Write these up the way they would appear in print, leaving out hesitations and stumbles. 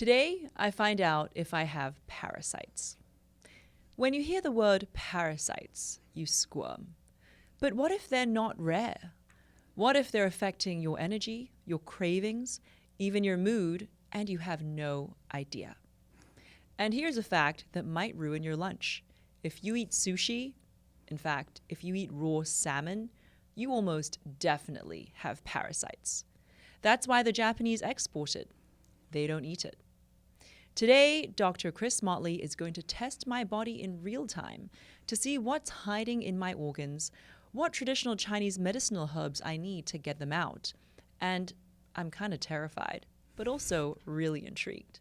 Today, I find out if I have parasites. When you hear the word parasites, you squirm. But what if they're not rare? What if they're affecting your energy, your cravings, even your mood, and you have no idea? And here's a fact that might ruin your lunch. If you eat sushi, in fact, if you eat raw salmon, you almost definitely have parasites. That's why the Japanese export it. They don't eat it. Today, Dr. Chris Motley is going to test my body in real time to see what's hiding in my organs, what traditional Chinese medicinal herbs I need to get them out. And I'm kind of terrified, but also really intrigued.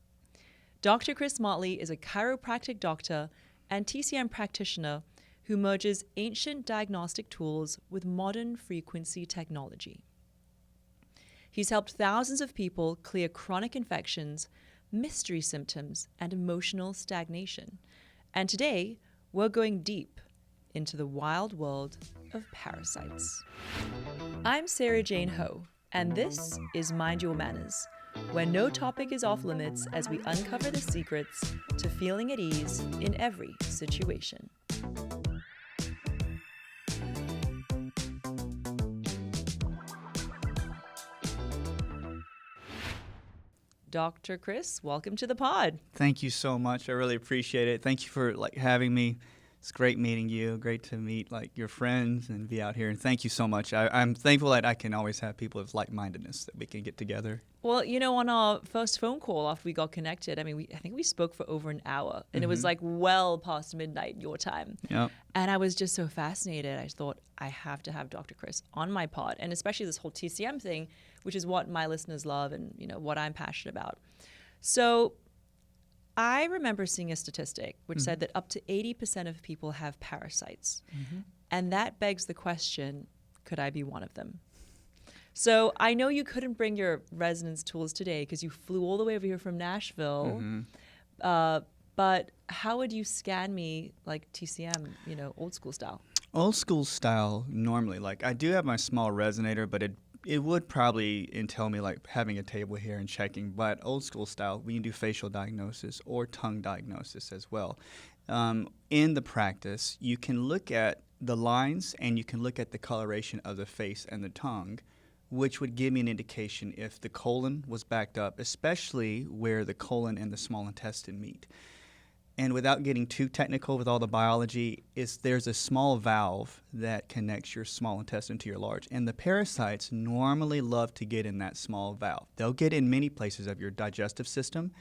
Dr. Chris Motley is a chiropractic doctor and TCM practitioner who merges ancient diagnostic tools with modern frequency technology. He's helped thousands of people clear chronic infections, mystery symptoms, and emotional stagnation. And today, we're going deep into the wild world of parasites. I'm Sara Jane Ho, and this is Mind Your Manners, where no topic is off limits as we uncover the secrets to feeling at ease in every situation. Dr. Chris, welcome to the pod. Thank you so much. I really appreciate it. Thank you for having me. It's great meeting you. Great to meet your friends and be out here. And thank you so much. I'm thankful that I can always have people of like-mindedness that we can get together. Well, on our first phone call after we got connected, I think we spoke for over an hour, and it was well past midnight your time. Yep. And I was just so fascinated. I thought I have to have Dr. Chris on my pod, and especially this whole TCM thing, which is what my listeners love and what I'm passionate about. So I remember seeing a statistic which said that up to 80% of people have parasites. And that begs the question, could I be one of them? So I know you couldn't bring your resonance tools today because you flew all the way over here from Nashville. But how would you scan me like TCM, old school style? Old school style, normally, I do have my small resonator, but it would probably entail me having a table here and checking. But old school style, we can do facial diagnosis or tongue diagnosis as well. In the practice, you can look at the lines and you can look at the coloration of the face and the tongue, which would give me an indication if the colon was backed up, especially where the colon and the small intestine meet. And without getting too technical with all the biology, there's a small valve that connects your small intestine to your large. And the parasites normally love to get in that small valve. They'll get in many places of your digestive system.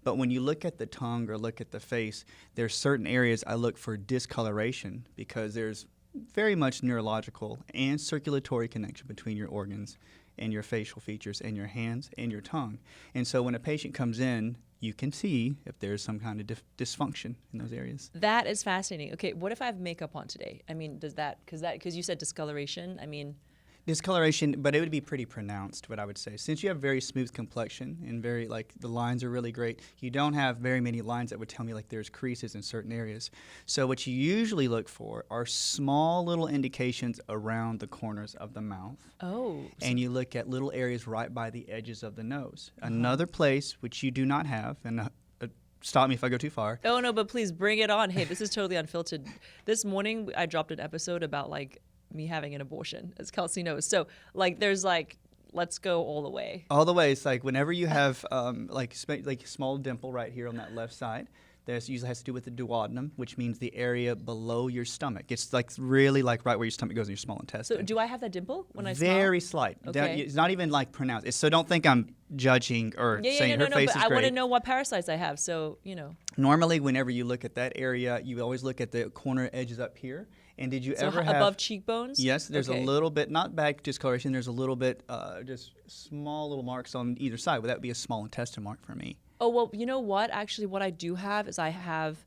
But when you look at the tongue or look at the face, there's certain areas I look for discoloration because there's very much neurological and circulatory connection between your organs and your facial features and your hands and your tongue. And so when a patient comes in, you can see if there's some kind of dysfunction in those areas. That is fascinating. Okay, what if I have makeup on today? Because you said discoloration, Discoloration, but it would be pretty pronounced, what I would say. Since you have very smooth complexion and very, the lines are really great, you don't have very many lines that would tell me there's creases in certain areas. So what you usually look for are small little indications around the corners of the mouth. Oh. And you look at little areas right by the edges of the nose. Another place which you do not have, and stop me if I go too far. Oh, no, but please bring it on. Hey, this is totally unfiltered. This morning, I dropped an episode about, me having an abortion, as Kelsey knows. So, there's let's go all the way. All the way. It's whenever you have small dimple right here on that left side, this usually has to do with the duodenum, which means the area below your stomach. It's really right where your stomach goes in your small intestine. So do I have that dimple when I Very smile? slight. Okay. It's not even pronounced. So don't think I'm judging or saying her face is great. I want to know what parasites I have. So Normally, whenever you look at that area, you always look at the corner edges up here. And did you ever have above cheekbones? Yes, there's a little bit, not back discoloration. There's a little bit, just small little marks on either side. Would that be a small intestine mark for me? Oh, well, you know what? Actually, what I do have is I have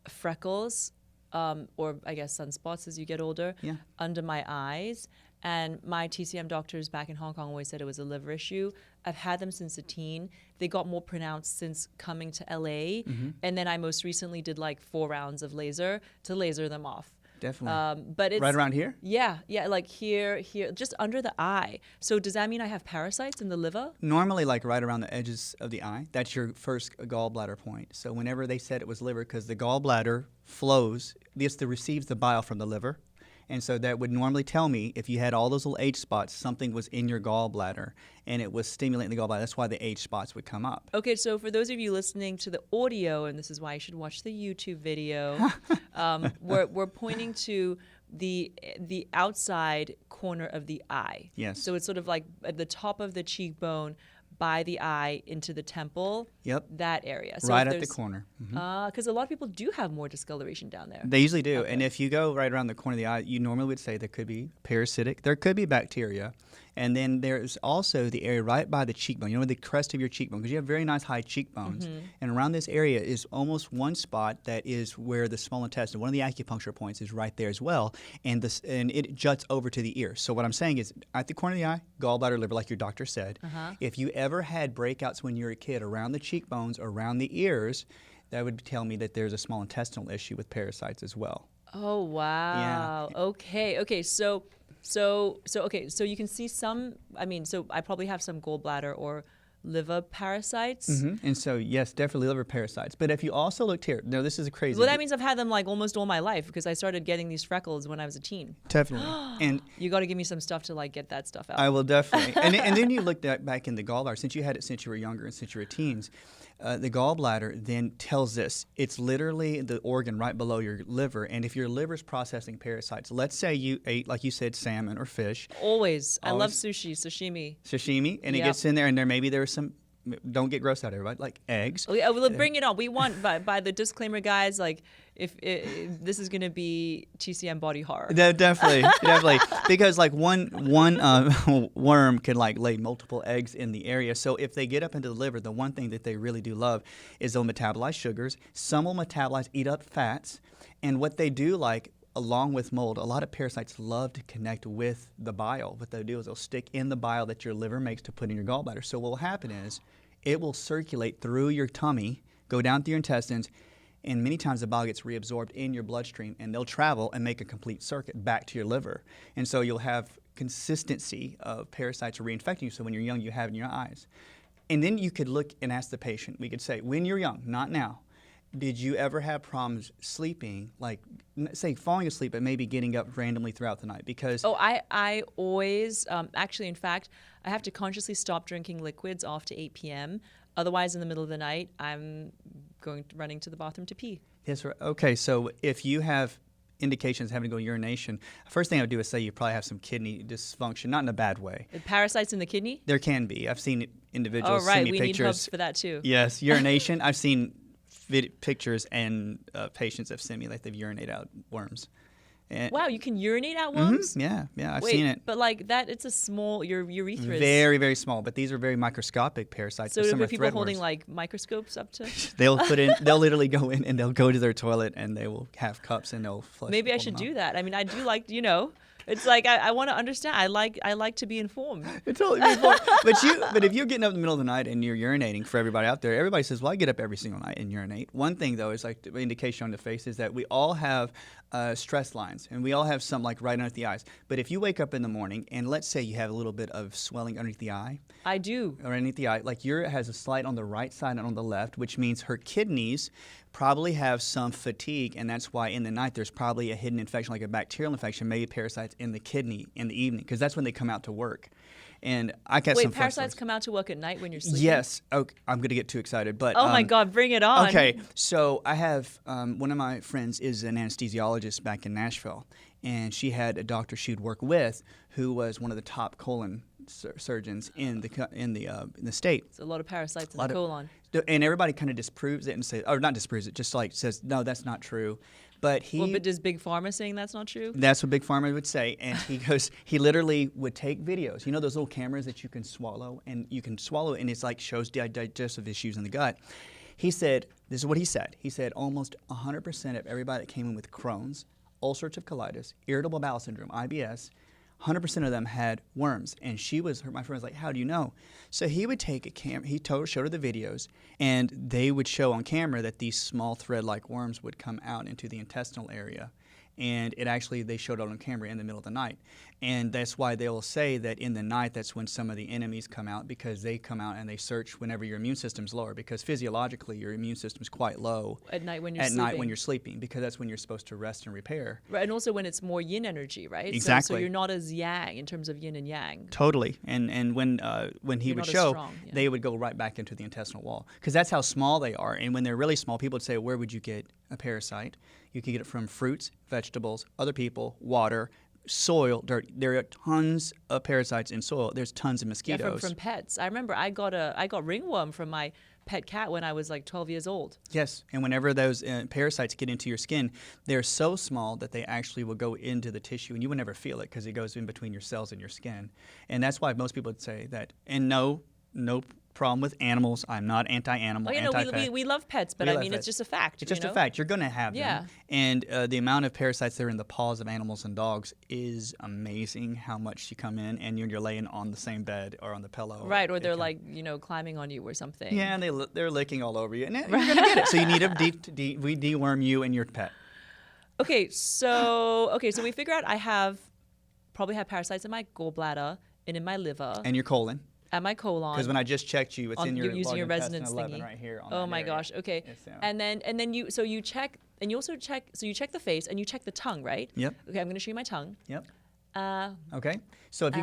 freckles, or I guess sunspots as you get older, under my eyes. And my TCM doctors back in Hong Kong always said it was a liver issue. I've had them since a teen. They got more pronounced since coming to LA. And then I most recently did 4 rounds of laser to laser them off. Definitely. But it's Right around here? yeah, like here, just under the eye. So does that mean I have parasites in the liver? Normally, like right around the edges of the eye, that's your first gallbladder point. So whenever they said it was liver, because the gallbladder flows, this receives the bile from the liver. And so that would normally tell me if you had all those little H spots, something was in your gallbladder and it was stimulating the gallbladder. That's why the H spots would come up. Okay, so for those of you listening to the audio, and this is why you should watch the YouTube video, we're pointing to the outside corner of the eye. Yes. So it's sort of like at the top of the cheekbone, by the eye into the temple. Yep. That area. So right at the corner. Because a lot of people do have more discoloration down there. They usually do. Okay. And if you go right around the corner of the eye, you normally would say there could be parasitic. There could be bacteria. And then there's also the area right by the cheekbone, the crest of your cheekbone, because you have very nice high cheekbones. And around this area is almost one spot that is where the small intestine, one of the acupuncture points, is right there as well. And it juts over to the ear. So what I'm saying is at the corner of the eye, gallbladder, liver, like your doctor said. If you ever had breakouts when you were a kid around the cheekbones or around the ears, that would tell me that there's a small intestinal issue with parasites as well. Oh, wow. Yeah. Okay. So you can see some, so I probably have some gallbladder or liver parasites. And so, yes, definitely liver parasites. But if you also looked here, no, this is a crazy. Well, that means I've had them like almost all my life because I started getting these freckles when I was a teen. Definitely. And you got to give me some stuff to like get that stuff out. I will definitely. and then you looked back in the gallbladder, since you had it since you were younger and since you were teens, the gallbladder then tells this. It's literally the organ right below your liver. And if your liver's processing parasites, let's say you ate, like you said, salmon or fish. Always. I love sashimi. Sashimi. And it gets in there, and there's some, don't get grossed out, everybody, like eggs. Oh, yeah, well, bring it on. We want, by the disclaimer, guys, like, if this is going to be TCM body horror. Definitely. Because like one worm can like lay multiple eggs in the area. So if they get up into the liver, the one thing that they really do love is they'll metabolize sugars. Some will eat up fats. And what they do, like, along with mold, a lot of parasites love to connect with the bile. What they'll do is they'll stick in the bile that your liver makes to put in your gallbladder. So what will happen is it will circulate through your tummy, go down through your intestines, and many times the bile gets reabsorbed in your bloodstream, and they'll travel and make a complete circuit back to your liver. And so you'll have consistency of parasites reinfecting you. So when you're young, you have it in your eyes. And then you could look and ask the patient. We could say, when you're young, not now, did you ever have problems sleeping, like, say, falling asleep, but maybe getting up randomly throughout the night? Because I always, actually, in fact, I have to consciously stop drinking liquids after 8 p.m. Otherwise, in the middle of the night, I'm running to the bathroom to pee. Yes, right. Okay, so if you have indications of having to go urination, first thing I would do is say you probably have some kidney dysfunction, not in a bad way. Parasites in the kidney? There can be. I've seen individuals Oh, right. send me We pictures. need hubs for that, too. Yes, urination. I've seen pictures and patients have sent me like they've urinated out worms. And wow, you can urinate out worms? Yeah, I've seen it. But like that, it's a small, your urethra is... Very, very small, but these are very microscopic parasites. So some are are people threadworms. holding like microscopes up to... They'll literally go in and they'll go to their toilet and they will have cups and they'll flush. Maybe I should do that. I mean, I do like, it's like I want to understand. I like to be informed. It's totally be informed. But if you're getting up in the middle of the night and you're urinating, for everybody out there, everybody says, well, I get up every single night and urinate. One thing, though, is like the indication on the face is that we all have stress lines, and we all have some like right underneath the eyes. But if you wake up in the morning and let's say you have a little bit of swelling underneath the eye. I do. Or underneath the eye, like yours has a slight on the right side and on the left, which means her kidneys probably have some fatigue, and that's why in the night there's probably a hidden infection, like a bacterial infection, maybe parasites in the kidney in the evening, because that's when they come out to work. And I got some parasites come out to work at night when you're sleeping? Yes. Okay, I'm going to get too excited. But oh, my God, bring it on. Okay, so I have one of my friends is an anesthesiologist back in Nashville, and she had a doctor she'd work with who was one of the top colon surgeons in the state. It's a lot of parasites in the colon. And everybody kind of disproves it and says, or not disproves it, just like says, no, that's not true. But but does Big Pharma saying that's not true? That's what Big Pharma would say. And he literally would take videos. You know those little cameras that you can swallow? And you can swallow it, and it's like shows digestive issues in the gut. He said, this is what he said. He said almost 100% of everybody that came in with Crohn's, ulcerative colitis, irritable bowel syndrome, IBS, 100% of them had worms. And my friend was like, how do you know? So he would take a camera, showed her the videos, and they would show on camera that these small thread-like worms would come out into the intestinal area. and they showed it on camera in the middle of the night. And that's why they'll say that in the night, that's when some of the enemies come out, because they come out and they search whenever your immune system's lower, because physiologically your immune system's quite low at night when you're sleeping, because that's when you're supposed to rest and repair. Right, and also when it's more yin energy, right? Exactly. So you're not as yang in terms of yin and yang. Totally. And when he would show, strong, yeah. they would go right back into the intestinal wall, because that's how small they are. And when they're really small, people would say, where would you get a parasite? You could get it from fruits, vegetables, other people, water, soil, dirt. There are tons of parasites in soil. There's tons of mosquitoes. Yeah, from pets. I remember I got ringworm from my pet cat when I was like 12 years old. Yes, and whenever those parasites get into your skin, they're so small that they actually will go into the tissue, and you would never feel it because it goes in between your cells and your skin. And that's why most people would say that. And no problem with animals. I'm not anti-animal, anti-pet. We love pets, but it's just a fact. It's just a fact. You're going to have them. Yeah. And the amount of parasites that are in the paws of animals and dogs is amazing, how much you come in and you're laying on the same bed or on the pillow. Right, or they're climbing on you or something. Yeah, and they're licking all over you. And you're going to get it. So you need we deworm you and your pet. Okay, so we figure out I probably have parasites in my gallbladder and in my liver. And your colon. At my colon. Because when I just checked you, it's in your you're using your resonance 11 thingy right here. Oh my gosh. Okay. And then you check, and you also check. So you check the face and you check the tongue, right? Yep. Okay, I'm going to show you my tongue. Yep. Okay. So if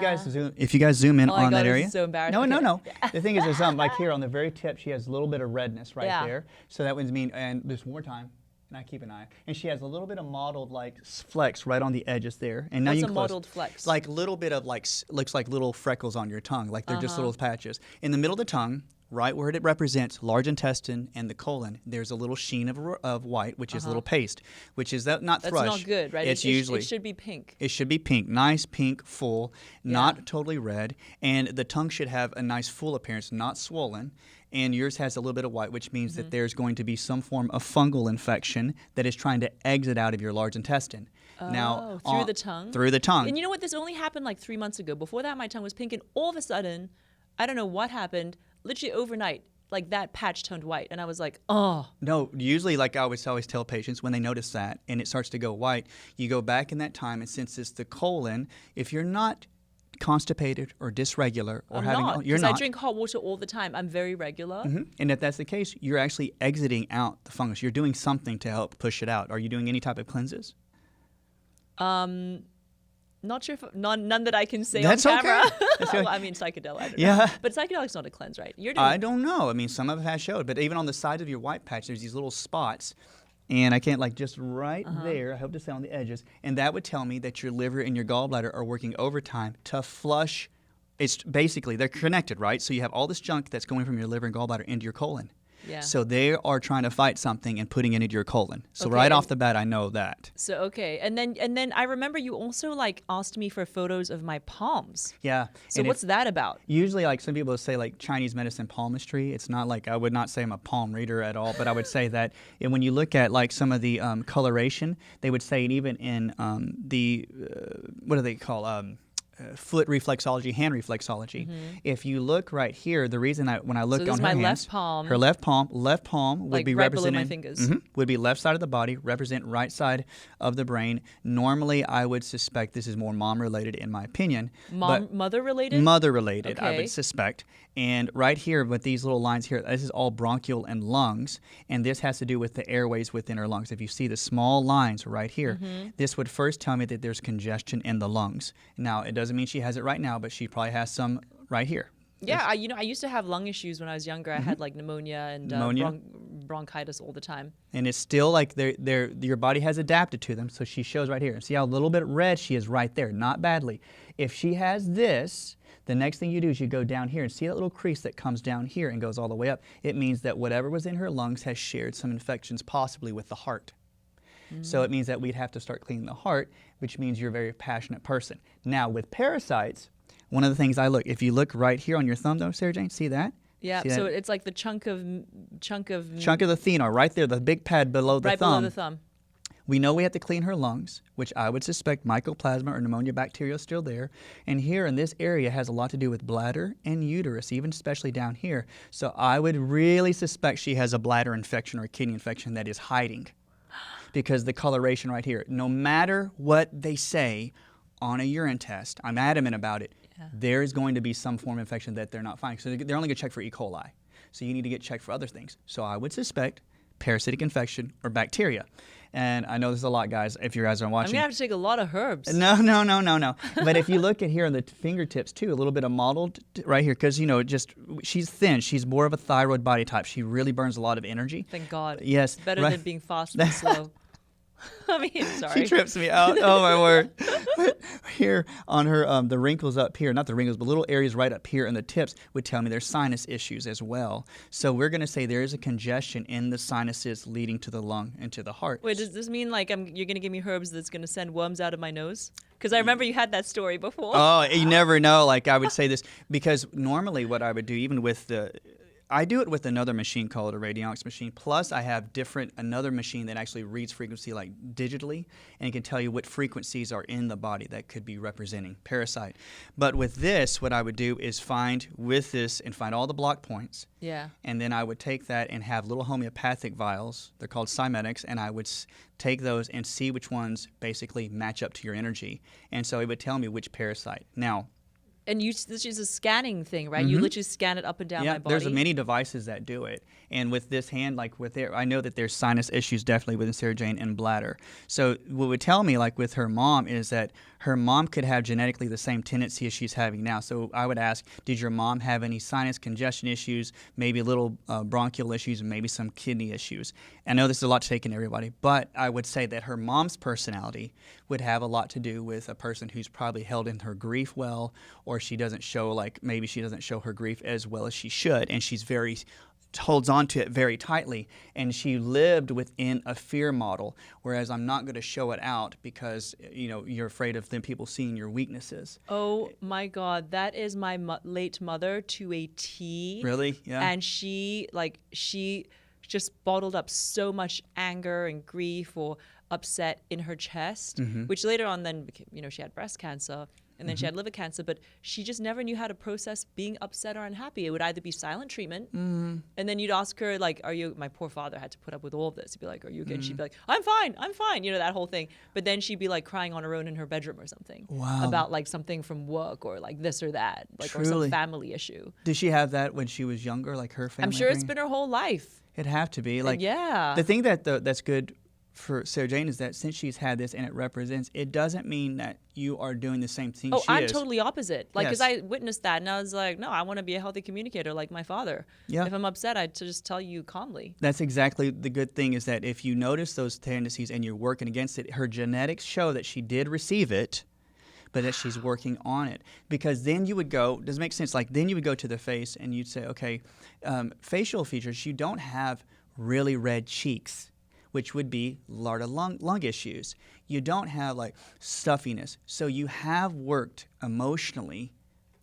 you guys zoom in on that area. This is so embarrassing. No. The thing is, there's like here on the very tip, she has a little bit of redness right there. So that would mean, and there's more time. And I keep an eye. And she has a little bit of mottled flecks right on the edges there. And now What's you a mottled flex? Like a little bit of looks like little freckles on your tongue, like they're just little patches. In the middle of the tongue, right where it represents large intestine and the colon, there's a little sheen of white, which is a little paste, which is not thrush. That's not good, right? It should be pink. It should be pink, nice pink, full, not totally red. And the tongue should have a nice full appearance, not swollen. And yours has a little bit of white, which means that there's going to be some form of fungal infection that is trying to exit out of your large intestine. Now, through the tongue? Through the tongue. And you know what? This only happened like 3 months ago. Before that, my tongue was pink, and all of a sudden, I don't know what happened, literally overnight, like that patch turned white. And I was like, oh. No, usually, like I always tell patients, when they notice that and it starts to go white, you go back in that time, and since it's the colon, if you're not constipated or dysregular or you're not. I drink hot water all the time. I'm very regular. And if that's the case, you're actually exiting out the fungus. You're doing something to help push it out. Are you doing any type of cleanses? Not sure if none that I can say that's on camera. Okay. That's okay. Well, I mean, psychedelic. I don't know. But psychedelic's not a cleanse, right? I don't know. I mean, some of it has showed, but even on the side of your white patch, there's these little spots. And I can't just right there, I hope to say on the edges, and that would tell me that your liver and your gallbladder are working overtime to flush. It's basically, they're connected, right? So you have all this junk that's going from your liver and gallbladder into your colon. Yeah. So they are trying to fight something and putting it into your colon. So right off the bat, I know that. So and then I remember you also asked me for photos of my palms. Yeah. So what's that about? Usually, some people say Chinese medicine palmistry. It's not I would not say I'm a palm reader at all, but I would say that when you look at some of the coloration, they would say even in the what do they call foot reflexology, hand reflexology. If you look right here, the reason when I look on her hands, her left palm would be right represented. Below my fingers. Would be left side of the body, represent right side of the brain. Normally, I would suspect this is more mom related, in my opinion. Mother related. Mother related, okay. I would suspect. And right here with these little lines here, this is all bronchial and lungs, and this has to do with the airways within her lungs. If you see the small lines right here, this would first tell me that there's congestion in the lungs. Now, it doesn't mean she has it right now, but she probably has some right here. Yeah, I used to have lung issues when I was younger. I had pneumonia and bronchitis all the time. And it's still your body has adapted to them, so she shows right here. See how a little bit red she is right there, not badly. If she has this, the next thing you do is you go down here and see that little crease that comes down here and goes all the way up. It means that whatever was in her lungs has shared some infections, possibly with the heart. So it means that we'd have to start cleaning the heart, which means you're a very passionate person. Now, with parasites, one of the things if you look right here on your thumb, though, Sara Jane, see that? Yeah, see so that? it's like the chunk of the thenar, right there, the big pad below the right thumb. Right below the thumb. We know we have to clean her lungs, which I would suspect mycoplasma or pneumonia bacteria is still there. And here in this area has a lot to do with bladder and uterus, even especially down here. So I would really suspect she has a bladder infection or a kidney infection that is hiding. because the coloration right here, no matter what they say on a urine test, I'm adamant about it, there is going to be some form of infection that they're not finding. So they're only going to check for E. coli. So you need to get checked for other things. So I would suspect parasitic infection or bacteria. And I know there's a lot, guys, if you guys are watching. I'm going to have to take a lot of herbs. No. But if you look at here on the fingertips, too, a little bit of mottled right here, because, she's thin. She's more of a thyroid body type. She really burns a lot of energy. Thank God. Yes. Better than being fast and slow. I mean, sorry. She trips me out. Oh, my word. But here on her, the wrinkles up here, not the wrinkles, but little areas right up here in the tips would tell me there's sinus issues as well. So we're going to say there is a congestion in the sinuses leading to the lung and to the heart. Wait, does this mean like you're going to give me herbs that's going to send worms out of my nose? Because I remember you had that story before. Oh, you never know. Like I would say this because normally what I would do, even with I do it with another machine called a radionics machine. Plus, I have another machine that actually reads frequency like digitally and can tell you what frequencies are in the body that could be representing parasite. But with this, what I would do is find all the block points. Yeah. And then I would take that and have little homeopathic vials. They're called cymetics, and I would take those and see which ones basically match up to your energy. And so it would tell me which parasite. Now, and this is a scanning thing, right? You literally scan it up and down my body. There's many devices that do it. And with this hand, I know that there's sinus issues definitely with Sara Jane and bladder. So what would tell me, like with her mom, is that her mom could have genetically the same tendency as she's having now. So I would ask, did your mom have any sinus congestion issues, maybe little bronchial issues, and maybe some kidney issues? I know this is a lot to take in everybody, but I would say that her mom's personality would have a lot to do with a person who's probably held in her grief well, or maybe she doesn't show her grief as well as she should, and she's holds on to it very tightly, and she lived within a fear model, whereas I'm not going to show it out because you're afraid of them people seeing your weaknesses. Oh my God, that is my late mother to a T. Really? Yeah. And she just bottled up so much anger and grief or upset in her chest, which later on then became, she had breast cancer. And then she had liver cancer, but she just never knew how to process being upset or unhappy. It would either be silent treatment, and then you'd ask her, like, are you, my poor father had to put up with all of this. He'd be like, are you okay? And she'd be like, I'm fine, that whole thing. But then she'd be like crying on her own in her bedroom or something. Wow. About like something from work or like this or that, like or some family issue. Did she have that when she was younger, like her family? I'm sure it's been her whole life. It'd have to be. Like, yeah. The thing that's good for Sara Jane is that since she's had this and it represents, it doesn't mean that you are doing the same thing. I'm totally opposite. Like, because I witnessed that and I was like, no, I want to be a healthy communicator like my father. Yeah. If I'm upset, I just tell you calmly. That's exactly the good thing, is that if you notice those tendencies and you're working against it, her genetics show that she did receive it, but that she's working on it. Because then you would go, does it make sense? Like, then you would go to the face and you'd say, okay, facial features, you don't have really red cheeks, which would be a lot of lung issues. You don't have like stuffiness. So you have worked emotionally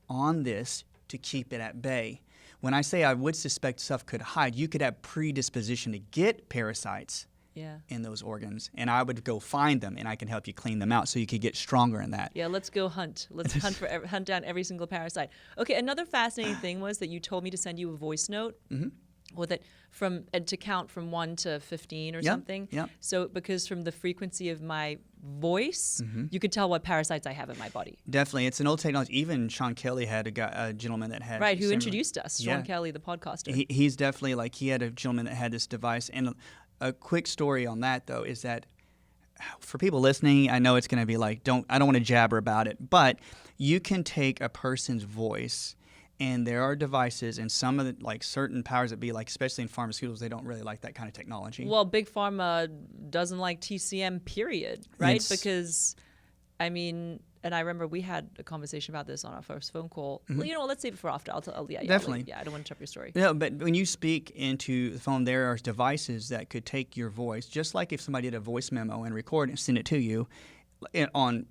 on this to keep it at bay. When I say I would suspect stuff could hide, you could have predisposition to get parasites in those organs, and I would go find them, and I can help you clean them out so you could get stronger in that. Yeah, let's go hunt. Let's hunt down every single parasite. Okay, another fascinating thing was that you told me to send you a voice note. With it to count from 1 to 15 or something. Yep. So because from the frequency of my voice, you could tell what parasites I have in my body. Definitely. It's an old technology. Even Sean Kelly had a gentleman that had... Right, who introduced us, Sean Kelly, the podcaster. He's definitely he had a gentleman that had this device. And a quick story on that, though, is that for people listening, I know it's going to be like, I don't want to jabber about it, but you can take a person's voice. And there are devices, and some of the certain powers that be, especially in pharmaceuticals, they don't really like that kind of technology. Well, Big Pharma doesn't like TCM, period, right? Because, I mean, and I remember we had a conversation about this on our first phone call. Well, let's save it for after. Definitely. I don't want to interrupt your story. No, but when you speak into the phone, there are devices that could take your voice, just like if somebody did a voice memo and record and send it to you on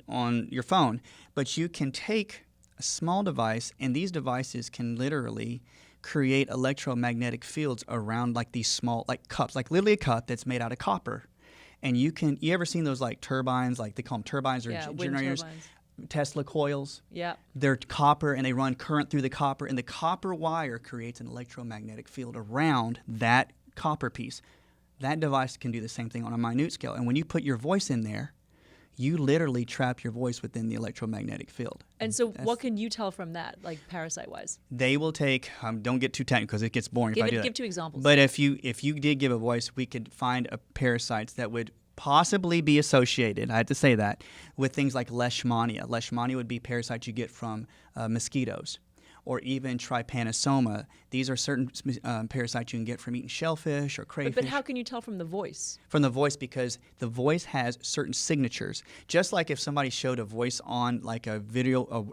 your phone. But you can take a small device, and these devices can literally create electromagnetic fields around these small cups, literally a cup that's made out of copper. And you ever seen those turbines, they call them turbines or generators? Turbines. Tesla coils. Yeah. They're copper, and they run current through the copper, and the copper wire creates an electromagnetic field around that copper piece. that device can do the same thing on a minute scale. And when you put your voice in there, you literally trap your voice within the electromagnetic field. And so what can you tell from that, like parasite-wise? They will take, don't get too technical because it gets boring if I do that. Give 2 examples. But if you did give a voice, we could find parasites that would possibly be associated, I have to say that, with things like leishmania. Leishmania would be parasites you get from mosquitoes, or even trypanosoma. These are certain parasites you can get from eating shellfish or crayfish. But how can you tell from the voice? From the voice, because the voice has certain signatures. Just like if somebody showed a voice on like a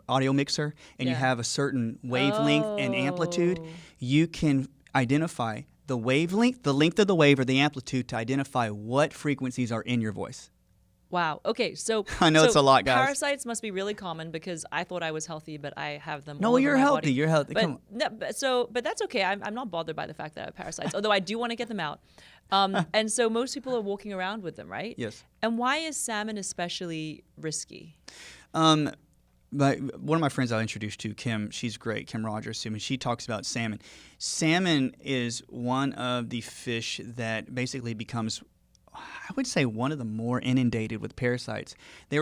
audio mixer, and you have a certain wavelength and amplitude, you can identify the wavelength, the length of the wave, or the amplitude to identify what frequencies are in your voice. Wow. Okay, so I know it's a lot, guys. Parasites must be really common because I thought I was healthy, but I have them. No, all you're over my healthy. body. You're healthy. But, Come on. no, but that's okay. I'm not bothered by the fact that I have parasites, although I do want to get them out. And so most people are walking around with them, right? Yes. And why is salmon especially risky? But one of my friends I introduced to, Kim, she's great, Kim Rogers, and she talks about salmon. Salmon is one of the fish that basically becomes, I would say, one of the more inundated with parasites.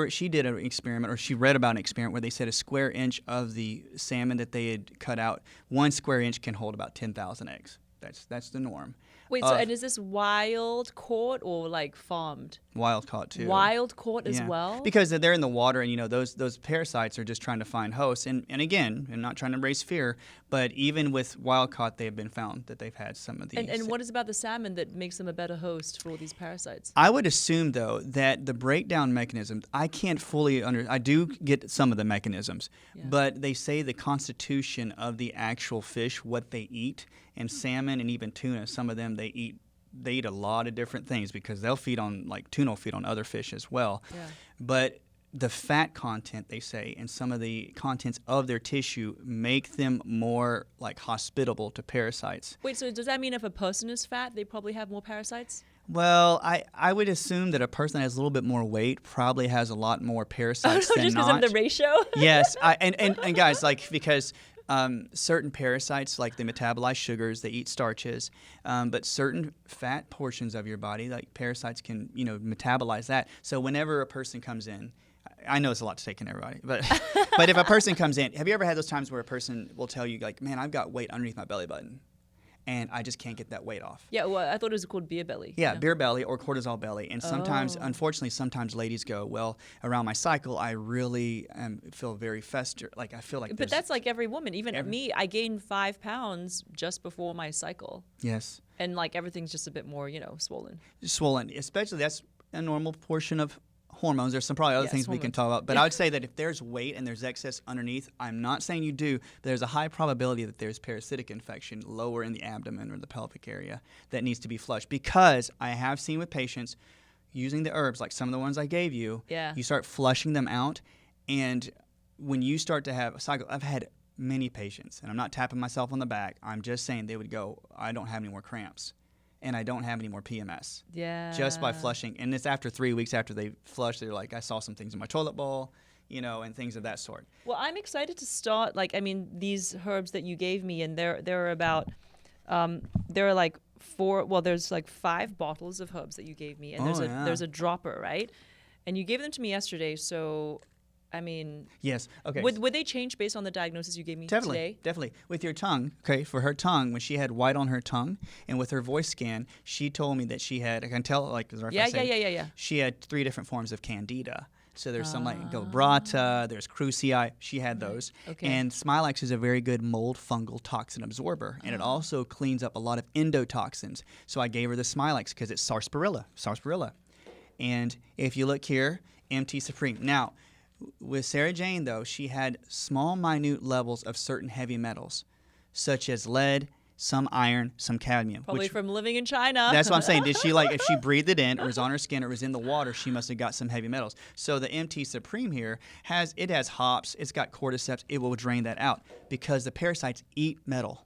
She did an experiment, or she read about an experiment where they said a square inch of the salmon that they had cut out, 1 square inch can hold about 10,000 eggs. That's the norm. Wait, so and is this wild caught or like farmed? Wild caught too. Wild caught as well? Because they're in the water, and those parasites are just trying to find hosts. And again, I'm not trying to raise fear, but even with wild caught, they have been found that they've had some of these. And what is about the salmon that makes them a better host for all these parasites? I would assume though that the breakdown mechanisms, I can't fully I do get some of the mechanisms, but they say the constitution of the actual fish, what they eat, and salmon and even tuna, some of them they eat a lot of different things because they'll feed on, like tuna will feed on other fish as well. Yeah. But the fat content, they say, and some of the contents of their tissue make them more like hospitable to parasites. Wait, so does that mean if a person is fat, they probably have more parasites? Well, I would assume that a person that has a little bit more weight probably has a lot more parasites than just not. Just because of the ratio? Yes, and guys, like, because certain parasites, like they metabolize sugars, they eat starches, but certain fat portions of your body, like parasites, can metabolize that. So whenever a person comes in, I know it's a lot to take in everybody, but but if a person comes in, have you ever had those times where a person will tell you like, "Man, I've got weight underneath my belly button, and I just can't get that weight off"? Yeah, well, I thought it was called beer belly. Yeah, beer belly or cortisol belly. And sometimes, unfortunately, sometimes ladies go, well, around my cycle, I really feel very festered. Like I feel like. But that's like every woman. Even me, I gained 5 pounds just before my cycle. Yes. And like everything's just a bit more, swollen. Swollen, especially that's a normal portion of hormones. There's some probably other things we can talk about. But I would say that if there's weight and there's excess underneath, I'm not saying you do, but there's a high probability that there's parasitic infection lower in the abdomen or the pelvic area that needs to be flushed. Because I have seen with patients using the herbs, like some of the ones I gave you, you start flushing them out. And when you start to have a cycle, I've had many patients, and I'm not tapping myself on the back, I'm just saying they would go, I don't have any more cramps. And I don't have any more PMS. Yeah. Just by flushing. And it's after 3 weeks after they flush, they're like, I saw some things in my toilet bowl, and things of that sort. Well, I'm excited to start, these herbs that you gave me, and there are about, there are like 4, well, there's like 5 bottles of herbs that you gave me, and there's a dropper, right? And you gave them to me yesterday, so... yes. Okay. Would they change based on the diagnosis you gave me today? Definitely. With your tongue, okay, for her tongue, when she had white on her tongue, and with her voice scan, she told me that she had, I can tell, like, she had 3 different forms of candida. So there's some like glabrata, there's crucii. She had those. Okay. And Smilex is a very good mold fungal toxin absorber, and it also cleans up a lot of endotoxins. So I gave her the Smilex because it's sarsaparilla. And if you look here, MT Supreme. Now, with Sara Jane, though, she had small, minute levels of certain heavy metals, such as lead, some iron, some cadmium. Probably from living in China. That's what I'm saying. Did she, if she breathed it in, or was on her skin, or was in the water, she must have got some heavy metals. So the MT Supreme here has hops, it's got cordyceps, it will drain that out because the parasites eat metal.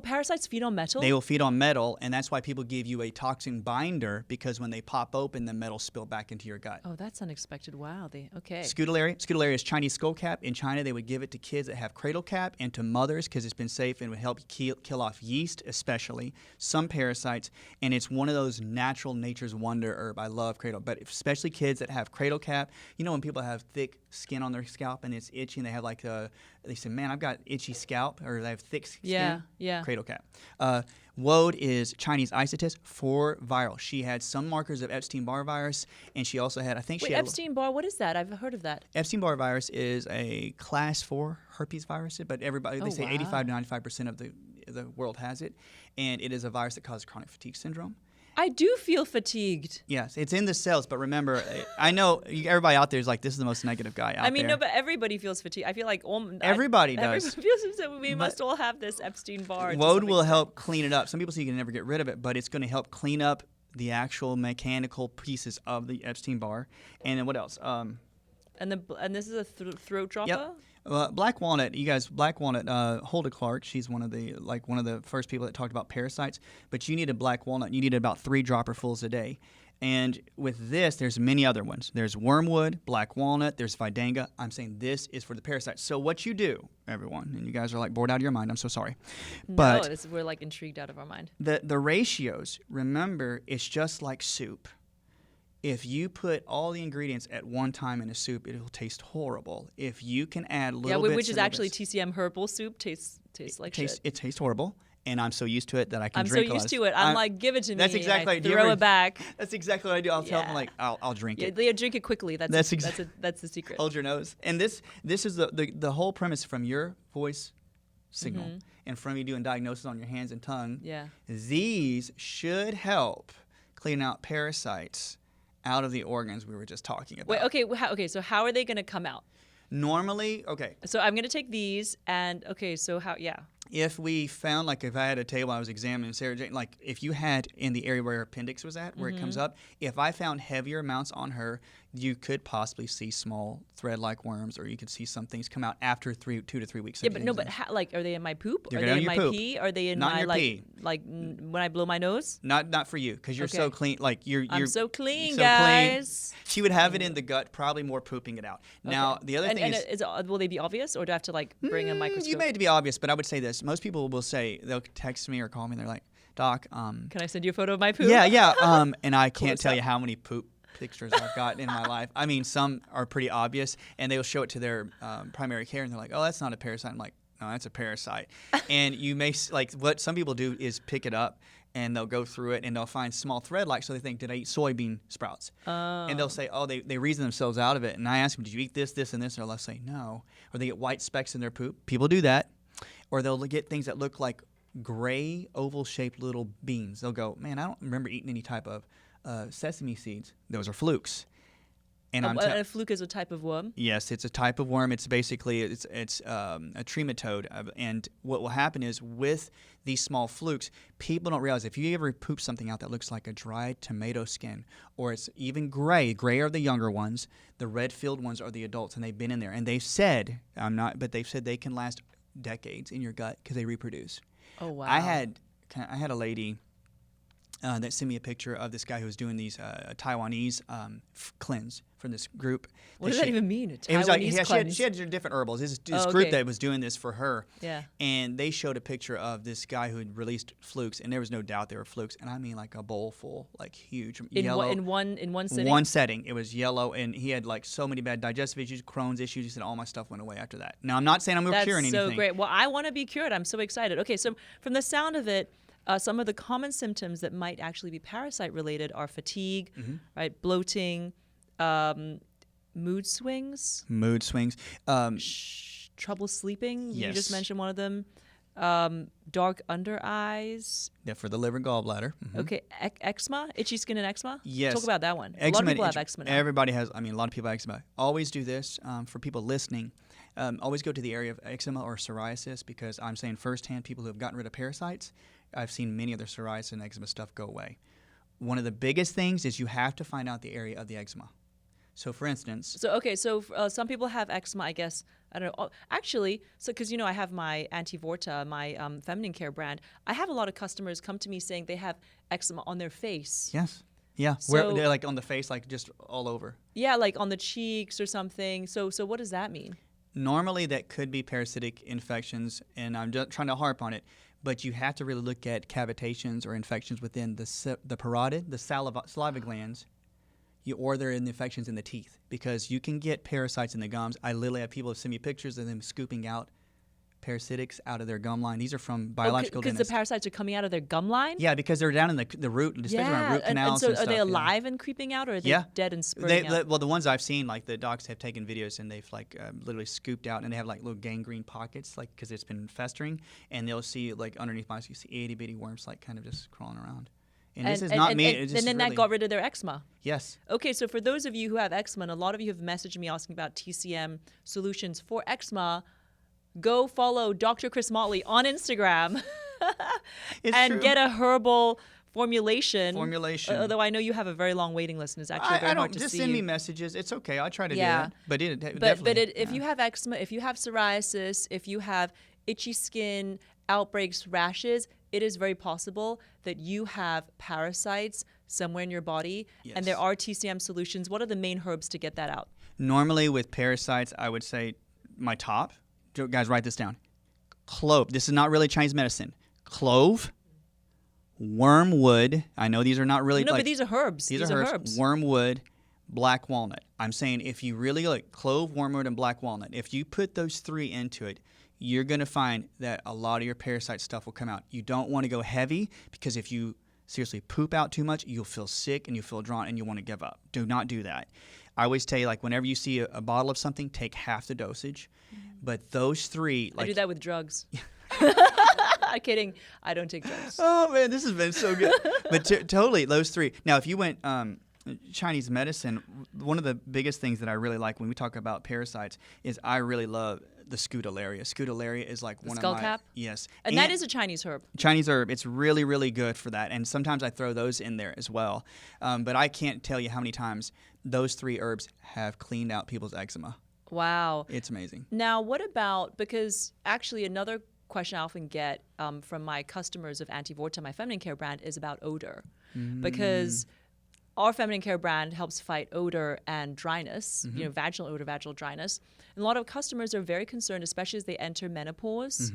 Parasites feed on metal? They will feed on metal, and that's why people give you a toxin binder, because when they pop open, the metal spill back into your gut. Oh, that's unexpected. Wow. Okay. Scutellaria is Chinese skull cap. In China, they would give it to kids that have cradle cap and to mothers because it's been safe and would help kill off yeast, especially some parasites. And it's one of those natural nature's wonder herb. I love cradle, but especially kids that have cradle cap. You know when people have thick skin on their scalp and it's itchy, and they have like they say, "Man, I've got itchy scalp," or they have thick skin. Yeah. Cradle cap. Woad is Chinese isotist for viral. She had some markers of Epstein-Barr virus, and she also had, Wait, Epstein-Barr, what is that? I've heard of that. Epstein-Barr virus is a class 4 herpes virus, but they say 85 to 95% of the world has it, and it is a virus that causes chronic fatigue syndrome. I do feel fatigued. Yes, it's in the cells, but remember, I know everybody out there is like, this is the most negative guy out there. I mean, no, but everybody feels fatigued. I feel like everybody does. Everybody feels that we must all have this Epstein-Barr. Woad will help clean it up. Some people say you can never get rid of it, but it's going to help clean up the actual mechanical pieces of the Epstein-Barr. And then what else? And this is a throat dropper? Yep. Black walnut, you guys. Black walnut. Hulda Clark, she's one of the first people that talked about parasites. But you need a black walnut. You need about 3 dropperfuls a day. And with this, there's many other ones. There's wormwood, black walnut. There's vidanga. I'm saying this is for the parasites. So what you do, everyone, and you guys are like bored out of your mind. I'm so sorry. But no, we're like intrigued out of our mind. The ratios. Remember, it's just like soup. If you put all the ingredients at one time in a soup, it will taste horrible. If you can add little bits, which is actually TCM herbal soup, tastes like shit. It tastes horrible, and I'm so used to it that I can I'm drink. so used to it. I'm like, give it to me. That's exactly. And I throw it back. That's exactly what I do. I'll tell them like, I'll drink it. Yeah, drink it quickly. That's the secret. Hold your nose. And this is the whole premise from your voice signal and from you doing diagnosis on your hands and tongue. Yeah. These should help clean out parasites out of the organs we were just talking about. Wait, okay. So how are they going to come out? Normally, okay. So I'm going to take these, and so how? Yeah. If we found, like, if I had a table, I was examining Sara Jane, like, if you had in the area where her appendix was at, where it comes up, if I found heavier amounts on her, you could possibly see small thread-like worms, or you could see some things come out after 2 to 3 weeks. Yeah, but no, but are they in my poop? They're are they in my poop. pee? Are they in not my in your pee. like when I blow my nose? Not for you, because you're so clean. Like I'm so clean, so guys. Clean. She would have it in the gut, probably more pooping it out. Now the other thing is, will they be obvious, or do I have to like bring a microscope? You made it to be obvious, but I would say this: most people will say, they'll text me or call me, and they're like, "Doc, can I send you a photo of my poop?" Yeah. And I can't tell you how many poop pictures I've got in my life. I mean, some are pretty obvious, and they will show it to their primary care, and they're like, "Oh, that's not a parasite." I'm like, "No, that's a parasite." And you may like what some people do is pick it up, and they'll go through it, and they'll find small thread-like. So they think, "Did I eat soybean sprouts?" And they'll say, "Oh, they reason themselves out of it." And I ask them, "Did you eat this, this, and this?" And they'll say, "No." Or they get white specks in their poop. People do that. Or they'll get things that look like gray, oval-shaped little beans. They'll go, "Man, I don't remember eating any type of sesame seeds." Those are flukes. And a fluke is a type of worm? Yes, it's a type of worm. It's basically a trematode. And what will happen is with these small flukes, people don't realize if you ever poop something out that looks like a dried tomato skin, or it's even gray are the younger ones, the red-filled ones are the adults, and they've been in there. And they've said, they've said they can last decades in your gut because they reproduce. Oh, wow. I had a lady that sent me a picture of this guy who was doing these Taiwanese cleanse from this group. What does that even mean? A Taiwanese it was like, cleanse? she had different herbals. This group that was doing this for her. Yeah. And they showed a picture of this guy who had released flukes, and there was no doubt they were flukes. And I mean like a bowl full, like huge, yellow. In one setting? One setting. It was yellow, and he had like so many bad digestive issues, Crohn's issues. He said all my stuff went away after that. Now, I'm not saying I'm curing anything. That's so great. Well, I want to be cured. I'm so excited. Okay, so from the sound of it, some of the common symptoms that might actually be parasite related are fatigue, right? Bloating, mood swings. Trouble sleeping. Yes. You just mentioned one of them. Dark under eyes. Yeah, for the liver, gallbladder. Okay, eczema, itchy skin and eczema. Yes. Talk about that one. Eczema, a lot of people have eczema now. Everybody has. I mean, a lot of people have eczema. Always do this for people listening. Always go to the area of eczema or psoriasis, because I'm saying firsthand, people who have gotten rid of parasites, I've seen many of their psoriasis and eczema stuff go away. One of the biggest things is you have to find out the area of the eczema. So for instance, So some people have eczema, I guess. I don't know. Oh, actually, so because I have my Antivorta, my feminine care brand. I have a lot of customers come to me saying they have eczema on their face. yes. Yeah, where So they're like on the face, like just all over. yeah, like on the cheeks or something. So what does that mean? Normally, that could be parasitic infections, and I'm just trying to harp on it. But you have to really look at cavitations or infections within the parotid, the saliva glands, or they're in the infections in the teeth, because you can get parasites in the gums. I literally have people send me pictures of them scooping out parasitics out of their gum line. These are from biological Because the dentists. parasites are coming out of their gum line? Yeah, because they're down in the root, especially around root canals and so and are stuff. they yeah. alive and creeping out, or are they dead and spurting out? Well, the ones I've seen, like the docs have taken videos and they've like literally scooped out, and they have like little gangrene pockets, like because it's been festering, and they'll see like underneath my, you see itty bitty worms like kind of just crawling around. And this is not me. And then that got rid of their eczema. Yes. Okay, so for those of you who have eczema, and a lot of you have messaged me asking about TCM solutions for eczema, go follow Dr. Chris Motley on Instagram and true. get a herbal formulation. Although I know you have a very long waiting list, and it's actually very hard to just see. send me messages. It's okay. I'll try to do it. But If you have eczema, if you have psoriasis, if you have itchy skin, outbreaks, rashes, it is very possible that you have parasites somewhere in your body, and there are TCM solutions. What are the main herbs to get that out? Normally with parasites, I would say my top. Guys, write this down. Clove. This is not really Chinese medicine. Clove, wormwood. I know these are not really. No, but these are herbs. These are herbs. Wormwood, black walnut. I'm saying if you really like clove, wormwood, and black walnut, if you put those three into it, you're going to find that a lot of your parasite stuff will come out. You don't want to go heavy, because if you seriously poop out too much, you'll feel sick and you'll feel drawn and you want to give up. Do not do that. I always tell you, like, whenever you see a bottle of something, take half the dosage. But those three, like, I do that with drugs. I'm kidding. I don't take drugs. Oh man, this has been so good. But totally, those three. Now, if you went Chinese medicine, one of the biggest things that I really like when we talk about parasites is I really love the Scutellaria. Scutellaria is like one of my... Skullcap? Yes. And that is a Chinese herb. Chinese herb. It's really, really good for that. And sometimes I throw those in there as well. But I can't tell you how many times those three herbs have cleaned out people's eczema. Wow. It's amazing. Now, what about, because actually another question I often get from my customers of Antivorta, my feminine care brand, is about odor. Because our feminine care brand helps fight odor and dryness, vaginal odor, vaginal dryness. And a lot of customers are very concerned, especially as they enter menopause.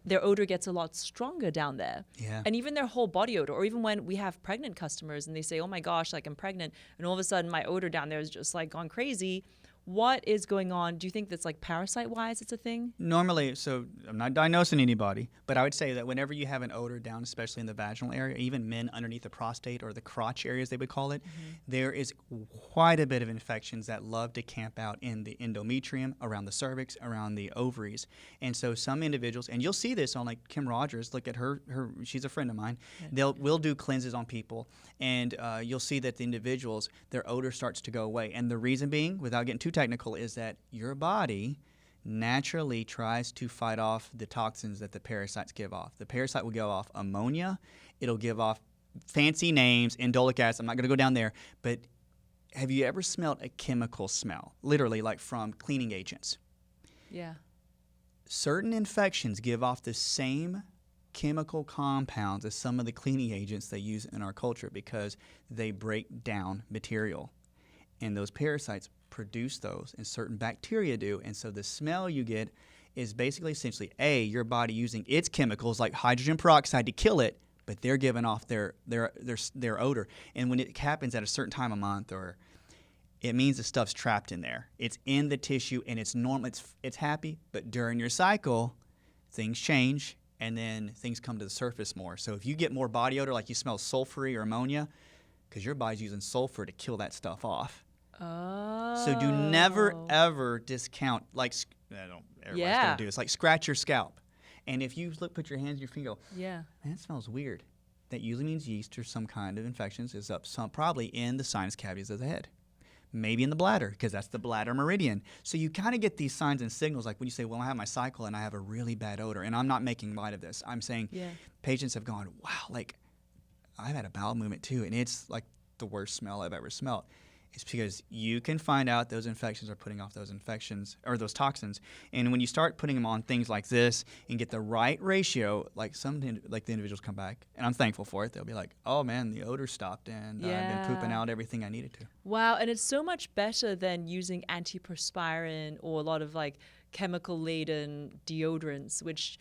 Their odor gets a lot stronger down there. Yeah. And even their whole body odor, or even when we have pregnant customers and they say, oh my gosh, like I'm pregnant, and all of a sudden my odor down there is just like gone crazy. What is going on? Do you think that's like parasite-wise it's a thing? Normally, so I'm not diagnosing anybody, but I would say that whenever you have an odor down, especially in the vaginal area, even men underneath the prostate or the crotch areas, they would call it, there is quite a bit of infections that love to camp out in the endometrium, around the cervix, around the ovaries. And so some individuals, and you'll see this on like Kim Rogers, look at her she's a friend of mine. We'll do cleanses on people, and you'll see that the individuals, their odor starts to go away. And the reason being, without getting too technical, is that your body naturally tries to fight off the toxins that the parasites give off. The parasite will give off ammonia. It'll give off fancy names, indolic acid. I'm not going to go down there. But have you ever smelled a chemical smell? Literally, like from cleaning agents. Yeah. Certain infections give off the same chemical compounds as some of the cleaning agents they use in our culture, because they break down material. And those parasites produce those, and certain bacteria do. And so the smell you get is basically essentially your body using its chemicals like hydrogen peroxide to kill it, but they're giving off their odor. And when it happens at a certain time of month, or it means the stuff's trapped in there. It's in the tissue and it's normal. It's happy, but during your cycle, things change and then things come to the surface more. So if you get more body odor, like you smell sulfury or ammonia, because your body's using sulfur to kill that stuff off. Oh. So do never, ever discount, like, I don't, everybody's going to do this, like scratch your scalp. And if you put your hands in your finger, man, it smells weird. That usually means yeast or some kind of infections is up, probably in the sinus cavities of the head. Maybe in the bladder, because that's the bladder meridian. So you kind of get these signs and signals, like when you say, well, I have my cycle and I have a really bad odor. And I'm not making light of this. I'm saying patients have gone, wow, like, I've had a bowel movement too, and it's like the worst smell I've ever smelled. It's because you can find out those infections are putting off those infections or those toxins. And when you start putting them on things like this and get the right ratio, like the individuals come back, and I'm thankful for it. They'll be like, "Oh man, the odor stopped, and I've been pooping out everything I needed to." Wow, and it's so much better than using antiperspirant or a lot of like chemical-laden deodorants, which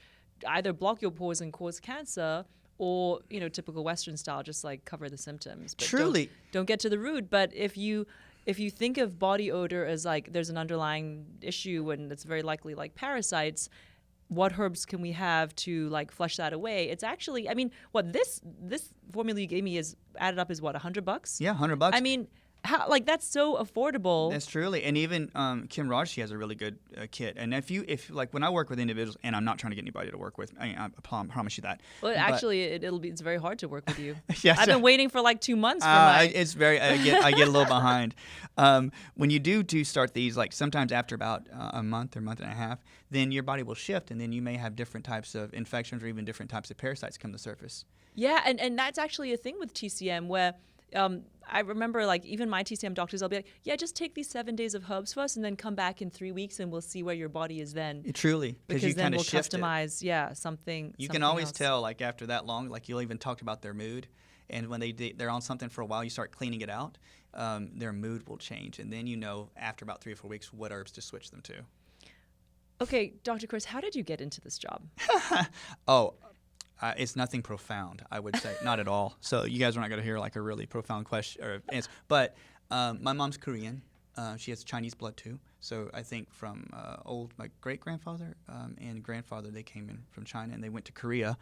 either block your pores and cause cancer, or typical Western style, just like cover the symptoms. But Truly, don't get to the root. But if you think of body odor as like there's an underlying issue and it's very likely like parasites, what herbs can we have to like flush that away? It's actually, I mean, what this formula you gave me is added up is what, $100? yeah, $100. I mean, how, like that's so affordable. That's truly, and even Kim Raj, she has a really good kit. And if like when I work with individuals, and I'm not trying to get anybody to work with, I promise you that. Well, actually, it's very hard to work with you. Yes, I've been waiting for like 2 months for my. It's very. I get a little behind. When you do start these, like sometimes after about a month or month and a half, then your body will shift, and then you may have different types of infections or even different types of parasites come to the surface. Yeah, and that's actually a thing with TCM where. I remember like even my TCM doctors, I'll be like, yeah, just take these 7 days of herbs first and then come back in 3 weeks and we'll see where your body is then. Truly. Because then we'll customize, something. You can always tell like after that long, like you'll even talk about their mood. And when they're on something for a while, you start cleaning it out, their mood will change. And then after about 3 or 4 weeks, what herbs to switch them to. Okay, Dr. Chris, how did you get into this job? It's nothing profound, I would say. Not at all. So you guys are not going to hear like a really profound question or answer. But my mom's Korean. She has Chinese blood too. So I think from my great-grandfather and grandfather, they came in from China and they went to Korea.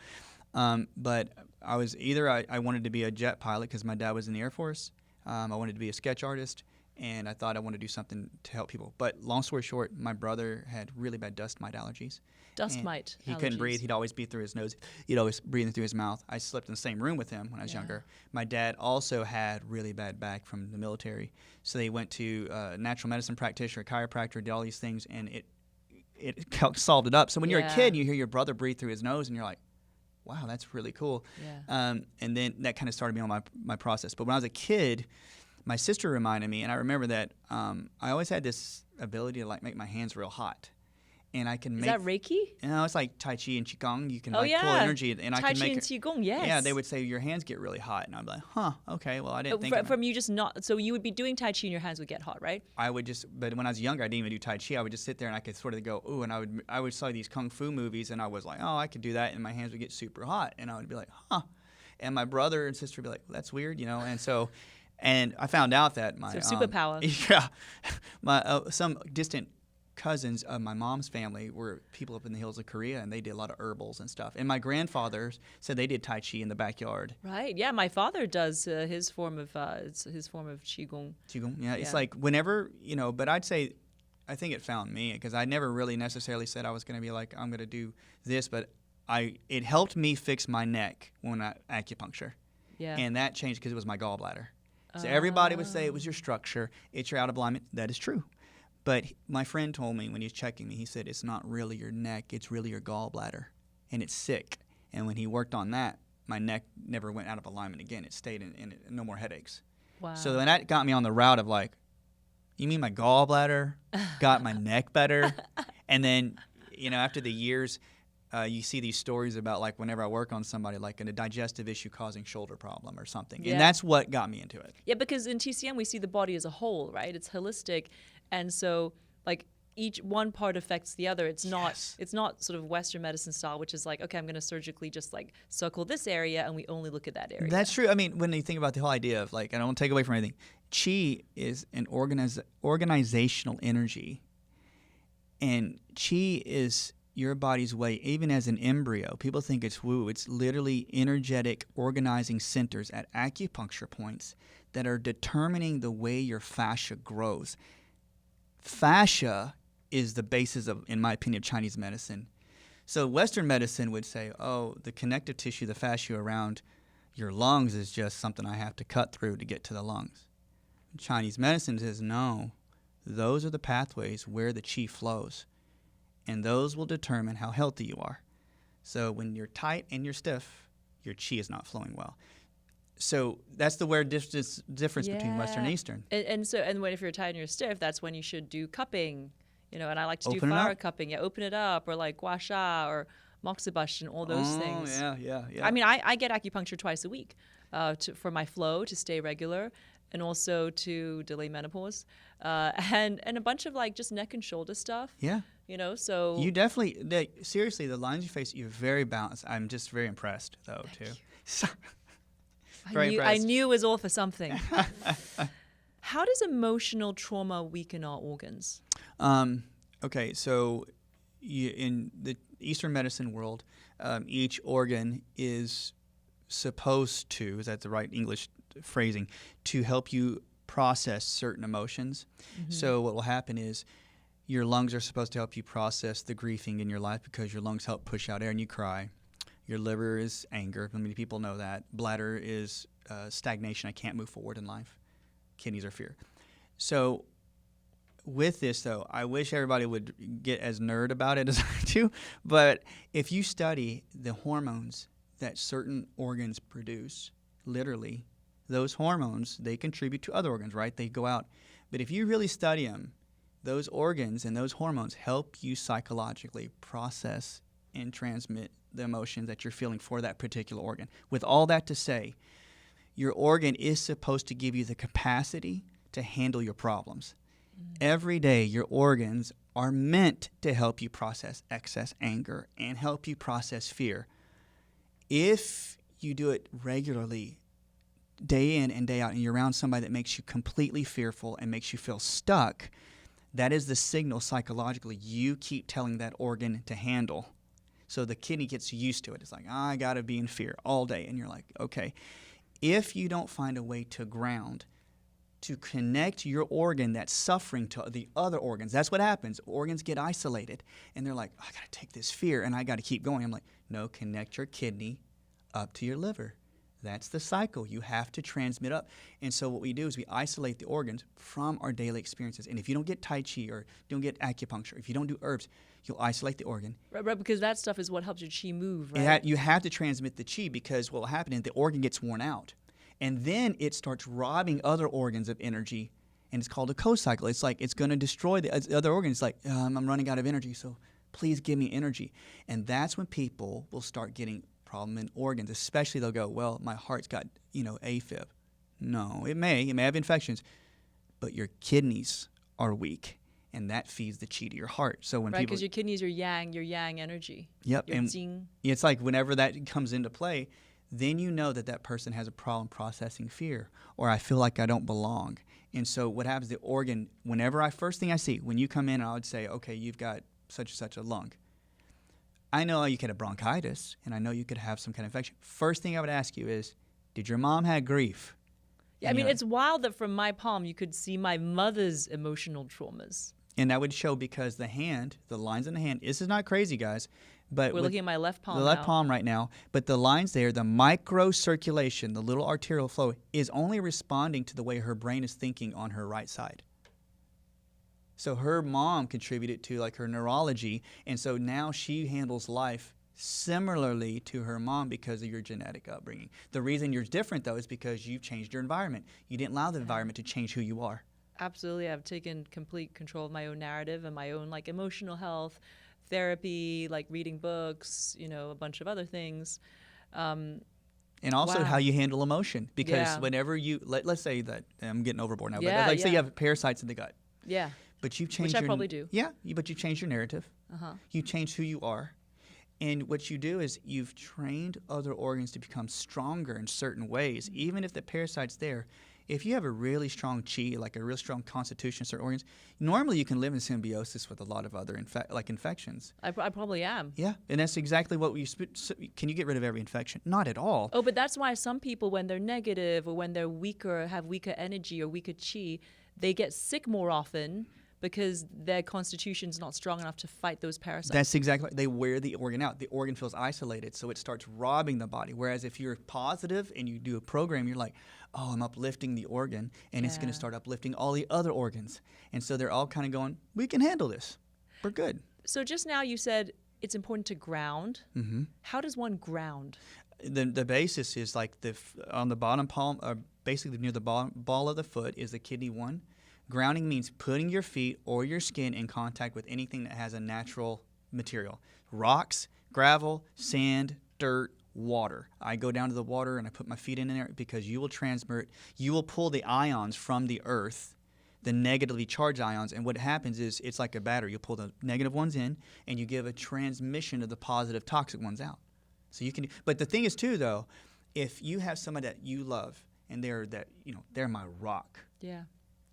But I was I wanted to be a jet pilot because my dad was in the Air Force. I wanted to be a sketch artist. And I thought I wanted to do something to help people. But long story short, my brother had really bad dust mite allergies. Dust mite He couldn't breathe. He'd always breathe through his nose. He'd always breathe through his mouth. I slept in the same room with him when I was younger. My dad also had really bad back from the military. So they went to a natural medicine practitioner, a chiropractor, did all these things, and it solved it up. So when you're a kid, you hear your brother breathe through his nose, and you're like, wow, that's really cool. Yeah. And then that kind of started me on my process. But when I was a kid, my sister reminded me, and I remember that I always had this ability to like make my hands real hot, and I can make. Is that Reiki? It's like Tai Chi and Qigong. You can pull energy, and I Tai can Chi make and Qigong. Yes. Yeah, they would say your hands get really hot, and I'd be like, huh, okay, well I didn't think from you just not. So you would be doing Tai Chi and your hands would get hot, right? I would but when I was younger, I didn't even do Tai Chi. I would just sit there and I could sort of go, ooh, and I would saw these kung fu movies, and I was like, oh, I could do that, and my hands would get super hot, and I would be like, huh, and my brother and sister would be like, well, that's weird, and so. And I found out that my superpower. Some distant cousins of my mom's family were people up in the hills of Korea, and they did a lot of herbals and stuff. And my grandfather said they did Tai Chi in the backyard. Right. Yeah. My father does his form of Qigong. Qigong. Yeah. It's like whenever But I'd say, I think it found me because I never really necessarily said I was going to be like I'm going to do this, but it helped me fix my neck when I acupuncture. Yeah. And that changed because it was my gallbladder. So everybody would say it was your structure, it's your out of alignment. That is true. But my friend told me when he was checking me, he said it's not really your neck, it's really your gallbladder, and it's sick. And when he worked on that, my neck never went out of alignment again. It stayed in no more headaches. Wow. So then that got me on the route of like, you mean my gallbladder got my neck better? And then, after the years, you see these stories about like whenever I work on somebody like a digestive issue causing shoulder problem or something. And that's what got me into it. Yeah, because in TCM we see the body as a whole, right? It's holistic. And so like each one part affects the other. It's not sort of Western medicine style, which is like, okay, I'm going to surgically just like circle this area and we only look at that area. That's true. I mean, when you think about the whole idea of like, I don't want to take away from anything, Qi is an organizational energy. And Qi is your body's way, even as an embryo. People think it's woo. It's literally energetic organizing centers at acupuncture points that are determining the way your fascia grows. Fascia is the basis of, in my opinion, Chinese medicine. So Western medicine would say, oh, the connective tissue, the fascia around your lungs is just something I have to cut through to get to the lungs. Chinese medicine says, no, those are the pathways where the qi flows. And those will determine how healthy you are. So when you're tight and you're stiff, your qi is not flowing well. So that's the where difference between Western and Eastern. And when if you're tight and you're stiff, that's when you should do cupping, and I like to do Open it fire up. cupping. Yeah, open it up, or like gua sha or moxibustion, all those things. Yeah. I mean, I get acupuncture twice a week for my flow to stay regular, and also to delay menopause, and a bunch of like just neck and shoulder stuff. Yeah. So You definitely, seriously, the lines you face, you're very balanced. I'm just very impressed, though, too. I knew it was all for something. How does emotional trauma weaken our organs? Okay, so in the Eastern medicine world, each organ is supposed to, is that the right English phrasing, to help you process certain emotions. Mm-hmm. So what will happen is your lungs are supposed to help you process the grieving in your life because your lungs help push out air and you cry. Your liver is anger. Many people know that. Bladder is stagnation. I can't move forward in life. Kidneys are fear. So with this, though, I wish everybody would get as nerd about it as I do. But if you study the hormones that certain organs produce, literally, those hormones, they contribute to other organs, right? They go out. But if you really study them, those organs and those hormones help you psychologically process and transmit the emotions that you're feeling for that particular organ. With all that to say, your organ is supposed to give you the capacity to handle your problems. Every day, your organs are meant to help you process excess anger and help you process fear. If you do it regularly, day in and day out, and you're around somebody that makes you completely fearful and makes you feel stuck, that is the signal psychologically you keep telling that organ to handle. So the kidney gets used to it. It's like, I got to be in fear all day. And you're like, okay. If you don't find a way to ground, to connect your organ that's suffering to the other organs, that's what happens. Organs get isolated. And they're like, I got to take this fear and I got to keep going. I'm like, no, connect your kidney up to your liver. That's the cycle. You have to transmit up. And so what we do is we isolate the organs from our daily experiences. And if you don't get Tai Chi or don't get acupuncture, if you don't do herbs, you'll isolate the organ. Right, because that stuff is what helps your chi move, right? You have to transmit the chi because what will happen is the organ gets worn out. And then it starts robbing other organs of energy. And it's called a co-cycle. It's like it's going to destroy the other organs. It's like, I'm running out of energy, so please give me energy. And that's when people will start getting problem in organs, especially they'll go, well, my heart's got, AFib. No, it may have infections, but your kidneys are weak, and that feeds the chi to your heart. So when because your kidneys are your yang energy. Yep, your and jing. It's like whenever that comes into play, then you know that person has a problem processing fear, or I feel like I don't belong. And so what happens, the organ, first thing I see, when you come in, I would say, okay, you've got such and such a lung. I know you could have bronchitis, and I know you could have some kind of infection. First thing I would ask you is, did your mom have grief? Yeah, I mean, it's wild that from my palm you could see my mother's emotional traumas. And that would show because the lines in the hand, this is not crazy, guys. But we're looking at my left palm. The left palm right now, but the lines there, the microcirculation, the little arterial flow, is only responding to the way her brain is thinking on her right side. So her mom contributed to like her neurology, and so now she handles life similarly to her mom because of your genetic upbringing. The reason you're different, though, is because you've changed your environment. You didn't allow the environment to change who you are. Absolutely. I've taken complete control of my own narrative and my own like emotional health, therapy, like reading books, a bunch of other things. And also how you handle emotion. Because whenever you, let's say that, I'm getting overboard now, but say you have parasites in the gut. Yeah. But you've changed Which I probably do. Yeah, but you changed your narrative. Uh-huh. You changed who you are. And what you do is you've trained other organs to become stronger in certain ways. Even if the parasite's there, if you have a really strong chi, like a real strong constitution, certain organs, normally you can live in symbiosis with a lot of other infections. I probably am. Yeah, and that's exactly what can you get rid of every infection? Not at all. Oh, but that's why some people, when they're negative or when they're weaker, have weaker energy or weaker chi, they get sick more often because their constitution's not strong enough to fight those parasites. That's exactly. They wear the organ out. The organ feels isolated, so it starts robbing the body. Whereas if you're positive and you do a program, you're like, oh, I'm uplifting the organ, and it's going to start uplifting all the other organs. And so they're all kind of going, we can handle this. We're good. So just now you said it's important to ground. Mm-hmm. How does one ground? The basis is like on the bottom palm, basically near the ball of the foot is the kidney 1. Grounding means putting your feet or your skin in contact with anything that has a natural material. Rocks, gravel, sand, dirt, water. I go down to the water and I put my feet in there because you will pull the ions from the earth, the negatively charged ions, and what happens is it's like a battery. You pull the negative ones in and you give a transmission of the positive toxic ones out. So you can, but the thing is too though, if you have somebody that you love and they're my rock. Yeah.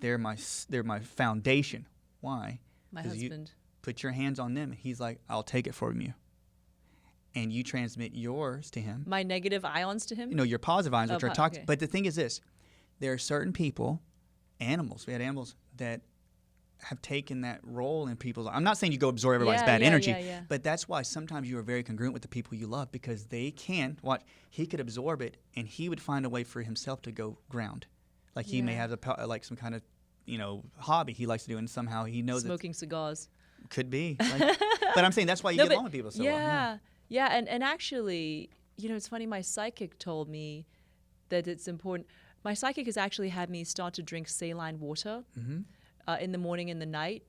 They're my foundation. Why? My 'Cause husband. You put your hands on them. He's like, I'll take it from you. And you transmit yours to him. My negative ions to him? Your positive ions, which are toxic. Okay. But the thing is this. There are certain people, animals, we had animals that have taken that role in people's lives. I'm not saying you go absorb everybody's bad energy, but that's why sometimes you are very congruent with the people you love because they can, he could absorb it and he would find a way for himself to go ground. Like he may have some kind of, hobby he likes to do, and somehow he knows smoking cigars. Could be. But I'm saying that's why you get along with people so well. Yeah, and actually, it's funny, my psychic told me that it's important. My psychic has actually had me start to drink saline water in the morning and the night.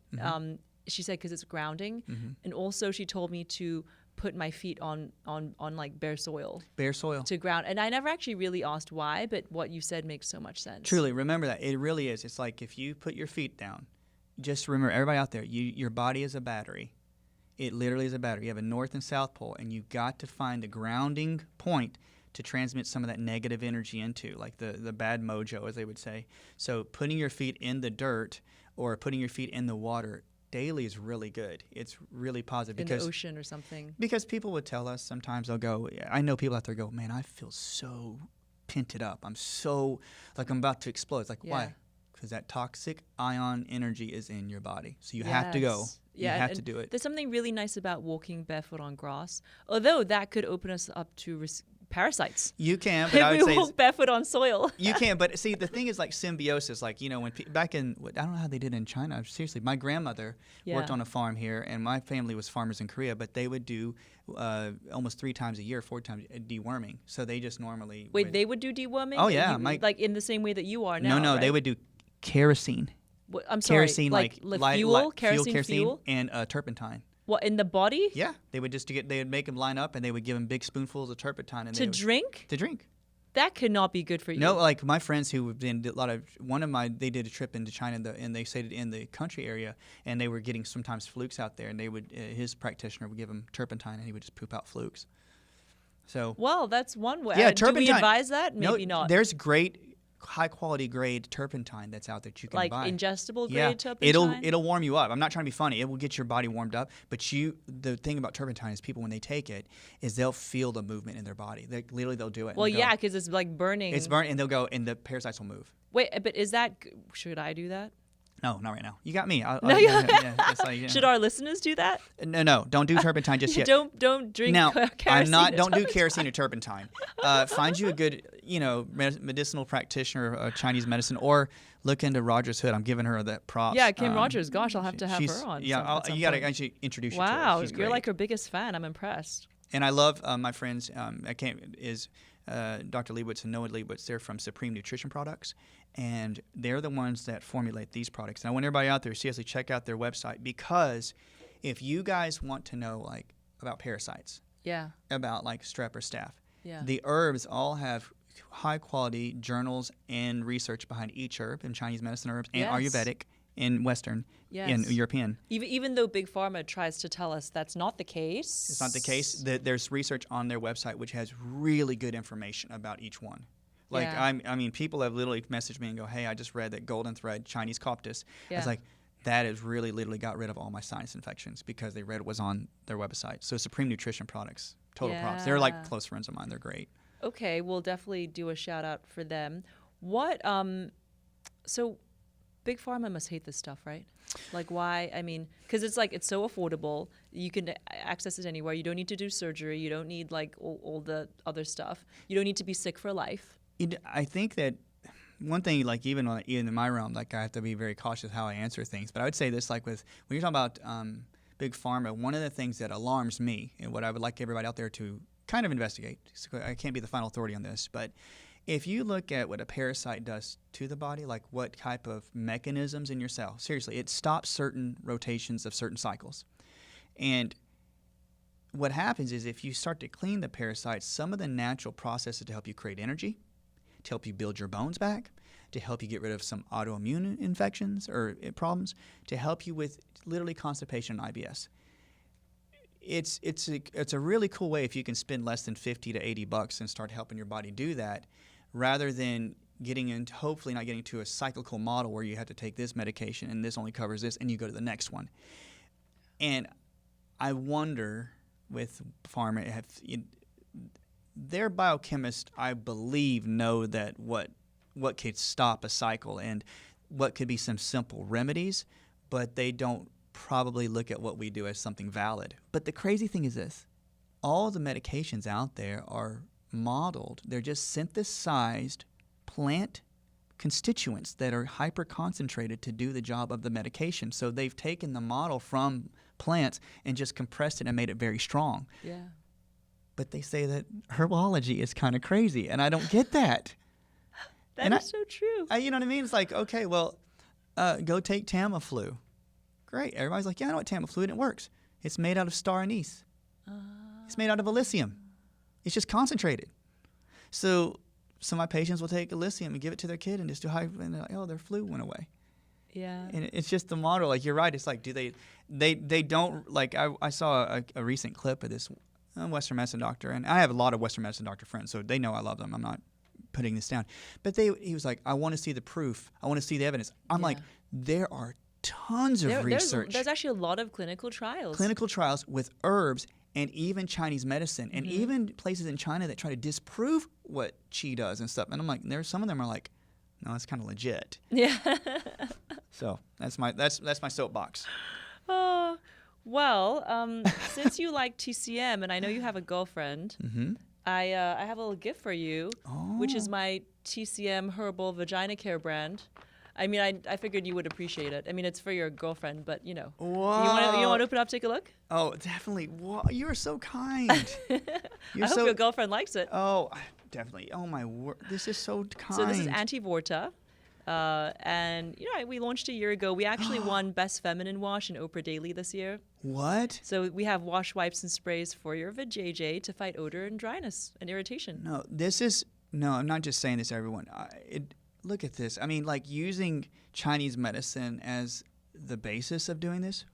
She said because it's grounding. And also she told me to put my feet on like bare soil. Bare soil. To ground. And I never actually really asked why, but what you said makes so much sense. Truly, remember that. It really is. It's like if you put your feet down, just remember, everybody out there, your body is a battery. It literally is a battery. You have a north and south pole, and you've got to find the grounding point to transmit some of that negative energy into, like the bad mojo, as they would say. So putting your feet in the dirt or putting your feet in the water daily is really good. It's really positive. In the ocean or something. Because people would tell us, sometimes they'll go, I know people out there go, man, I feel so pinted up. I'm so, like I'm about to explode. It's like, why? Because that toxic ion energy is in your body. So you have to go. You have to do it. There's something really nice about walking barefoot on grass, although that could open us up to parasites. You can, but I would if say we walk barefoot on soil. You can, but see, the thing is like symbiosis. Like, when back in, I don't know how they did in China. Seriously, my grandmother worked on a farm here, and my family was farmers in Korea, but they would do almost 3 times a year, 4 times deworming. So they just normally they would do deworming? Oh yeah, like in the same way that you are now. No, right? They would do kerosene. I'm sorry, kerosene, like fuel, kerosene, and turpentine. What, in the body? Yeah, they would they would make them line up, and they would give them big spoonfuls of turpentine. And to drink? To drink. That could not be good for you. No, like my friends who did they did a trip into China, and they stayed in the country area, and they were getting sometimes flukes out there, and they would his practitioner would give him turpentine, and he would just poop out flukes. So. Well, that's one way. Yeah, turpentine. Do we advise that? No, Maybe not. There's great high quality grade turpentine that's out there that you can buy. Like ingestible grade turpentine? It'll warm you up. I'm not trying to be funny. It will get your body warmed up. But the thing about turpentine is people, when they take it, is they'll feel the movement in their body. They'll do it. Well, yeah, because it's like burning. It's burning, and they'll go, and the parasites will move. Wait, but should I do that? No, not right now. You got me. Should our listeners do that? No, don't do turpentine just yet. Don't drink kerosene. Don't do kerosene or turpentine. Find you a good, medicinal practitioner of Chinese medicine, or look into Rogers Hood. I'm giving her that props. Yeah, Kim Rogers. Gosh, I'll have to have her on. Yeah, you got to actually introduce her to her. Wow, She's you're great. like her biggest fan. I'm impressed. And I love my friends. Dr. Leibowitz and Noah Leibowitz. They're from Supreme Nutrition Products, and they're the ones that formulate these products. And I want everybody out there to seriously check out their website, because if you guys want to know about parasites, about strep or staph, the herbs all have high quality journals and research behind each herb in Chinese medicine herbs and Ayurvedic in Western, in European. Even though Big Pharma tries to tell us that's not the case. It's not the case. There's research on their website which has really good information about each one. People have literally messaged me and go, hey, I just read that golden thread, Chinese coptis. I was like, that has really literally got rid of all my sinus infections because they read it was on their website. So Supreme Nutrition Products, total props. They're like close friends of mine. They're great. Okay, we'll definitely do a shout out for them. So Big Pharma must hate this stuff, right? Like, why? I mean, because it's so affordable. You can access it anywhere. You don't need to do surgery. You don't need all the other stuff. You don't need to be sick for life. I think that one thing, even in my realm, I have to be very cautious how I answer things. But I would say this, when you're talking about Big Pharma, one of the things that alarms me, and what I would like everybody out there to kind of investigate. So I can't be the final authority on this, but if you look at what a parasite does to the body, like what type of mechanisms in your cell, seriously, it stops certain rotations of certain cycles. And what happens is if you start to clean the parasites, some of the natural processes to help you create energy, to help you build your bones back, to help you get rid of some autoimmune infections or problems, to help you with literally constipation and IBS. It's a really cool way if you can spend less than $50 to $80 and start helping your body do that, rather than getting into, hopefully not getting to a cyclical model where you have to take this medication and this only covers this and you go to the next one. And I wonder with Pharma, their biochemists, I believe, know that what could stop a cycle and what could be some simple remedies, but they don't probably look at what we do as something valid. But the crazy thing is this: all the medications out there are modeled. They're just synthesized plant constituents that are hyper concentrated to do the job of the medication. So they've taken the model from plants and just compressed it and made it very strong. Yeah. But they say that herbology is kind of crazy, and I don't get that. That is so true. You know what I mean? It's like, okay, well, go take Tamiflu. Great. Everybody's like, yeah, I know what Tamiflu, and it works. It's made out of star anise. It's made out of Elysium. It's just concentrated. So some of my patients will take Elysium and give it to their kid and just do high, and they're like, oh, their flu went away. Yeah. And it's just the model. Like, you're right. It's like, do they don't, like, I saw a recent clip of this Western medicine doctor, and I have a lot of Western medicine doctor friends, so they know I love them. I'm not putting this down. But he was like, I want to see the proof. I want to see the evidence. I'm like, there are tons of research. There's actually a lot of clinical trials. Clinical trials with herbs and even Chinese medicine, and even places in China that try to disprove what qi does and stuff. And I'm like, some of them are like, no, it's kind of legit. Yeah. So that's my soapbox. Oh, well, since you like TCM and I know you have a girlfriend, I have a little gift for you, which is my TCM herbal vagina care brand. I mean, I figured you would appreciate it. I mean, it's for your girlfriend, but you know. Whoa. You want to open it up, take a look? Oh, definitely. Whoa, you're so kind. I hope your girlfriend likes it. Oh, definitely. Oh my word, this is so kind. So this is Anti-Vorta. And, you know, we launched a year ago. We actually won Best Feminine Wash in Oprah Daily this year. What? So we have wash wipes and sprays for your vajayjay to fight odor and dryness and irritation. No, I'm not just saying this, everyone. Look at this. I mean, like, using Chinese medicine as the basis of doing this.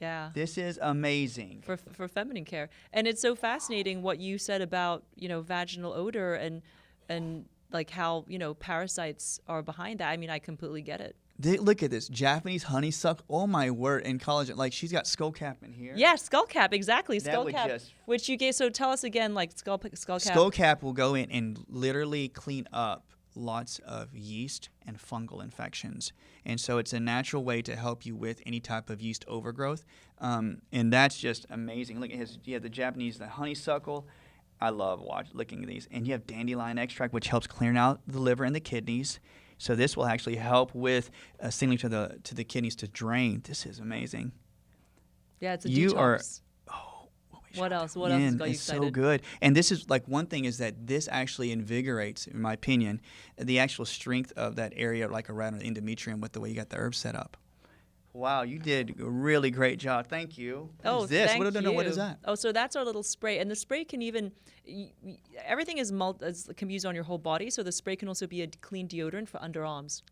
Yeah. This is amazing. For feminine care. And it's so fascinating what you said about, you know, vaginal odor and like how, you know, parasites are behind that. I mean, I completely get it. Look at this. Japanese honeysuckle. Oh, my word. In college, like, she's got skullcap in here. Yeah, skullcap. Exactly. That would Skullcap. just- Which you gave. So tell us again, like, skullcap. Skullcap will go in and literally clean up lots of yeast and fungal infections. And so it's a natural way to help you with any type of yeast overgrowth. And that's just amazing. Look, you have the Japanese, the honeysuckle. I love looking at these. And you have dandelion extract, which helps clear out the liver and the kidneys. So this will actually help with signaling to the kidneys to drain. This is amazing. Yeah, it's a detox. What else? What else has got you it's excited? so good. And this is, like, one thing is that this actually invigorates, in my opinion, the actual strength of that area, like around the endometrium, with the way you got the herbs set up. Wow, you did a really great job. Thank you. What is this? Thank you. What is that? Oh, so that's our little spray, and the spray can even everything can be used on your whole body. So the spray can also be a clean deodorant for underarms.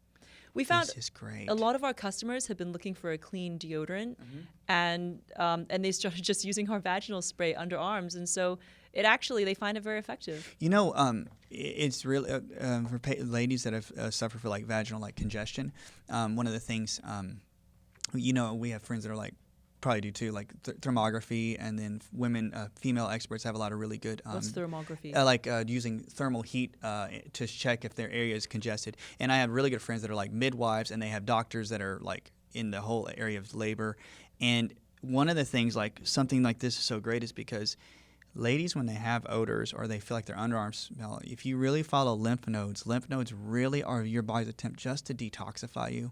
We found this is great. A lot of our customers have been looking for a clean deodorant, and they started just using our vaginal spray underarms, and so they find it very effective. You know, it's really for ladies that have suffered for, like, vaginal, like, congestion. One of the things, you know, we have friends that are like, probably do too, like thermography, and then female experts have a lot of really good. What's thermography? Using thermal heat to check if their area is congested. And I have really good friends that are like midwives, and they have doctors that are like in the whole area of labor. And one of the things, like, something like this is so great is because ladies, when they have odors or they feel like their underarms smell, if you really follow lymph nodes really are your body's attempt just to detoxify you.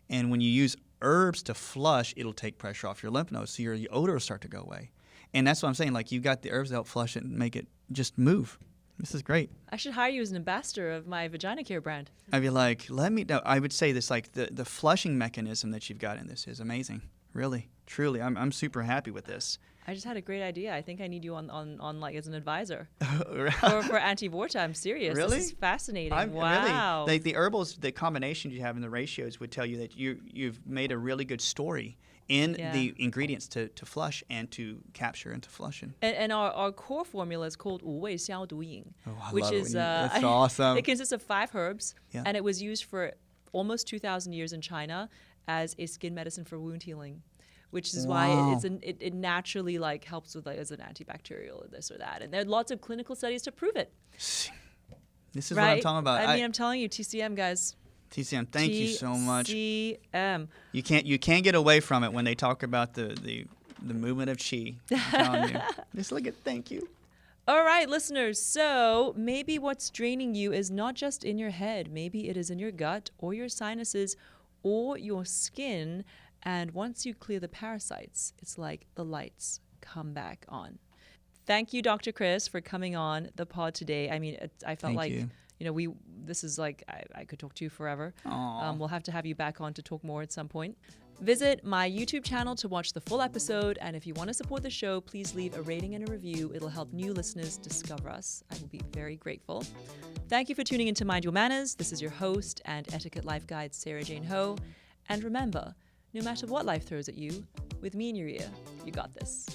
And when you use herbs to flush, it'll take pressure off your lymph nodes, so your odor will start to go away. And that's what I'm saying. Like, you got the herbs to help flush it and make it just move. This is great. I should hire you as an ambassador of my vagina care brand. I'd be like, let me know. I would say this, like, the flushing mechanism that you've got in this is amazing. Really, truly. I'm super happy with this. I just had a great idea. I think I need you on like as an advisor for anti-vorta. I'm serious. Really? This is fascinating. Wow. Really, like the herbals, the combinations you have in the ratios would tell you that you've made a really good story in the ingredients to flush and to capture and to flushing. And our core formula is called 五味消毒饮, which love is that's awesome. It consists of 5 herbs, Yeah. and it was used for almost 2,000 years in China as a skin medicine for wound healing, which is why it naturally like helps with like as an antibacterial or this or that. And there are lots of clinical studies to prove it. This is what I'm talking about. I mean, I'm telling you, TCM guys. TCM, thank you so much. TCM. You can't get away from it when they talk about the movement of chi. I'm telling you. Just look at thank you. All right, listeners. So maybe what's draining you is not just in your head. Maybe it is in your gut or your sinuses or your skin. And once you clear the parasites, it's like the lights come back on. Thank you, Dr. Chris, for coming on the pod today. I mean, I felt like, this is like, I could talk to you forever. We'll have to have you back on to talk more at some point. Visit my YouTube channel to watch the full episode. And if you want to support the show, please leave a rating and a review. It'll help new listeners discover us. I will be very grateful. Thank you for tuning into Mind Your Manners. This is your host and etiquette life guide, Sara Jane Ho. And remember, no matter what life throws at you, with me in your ear, you got this.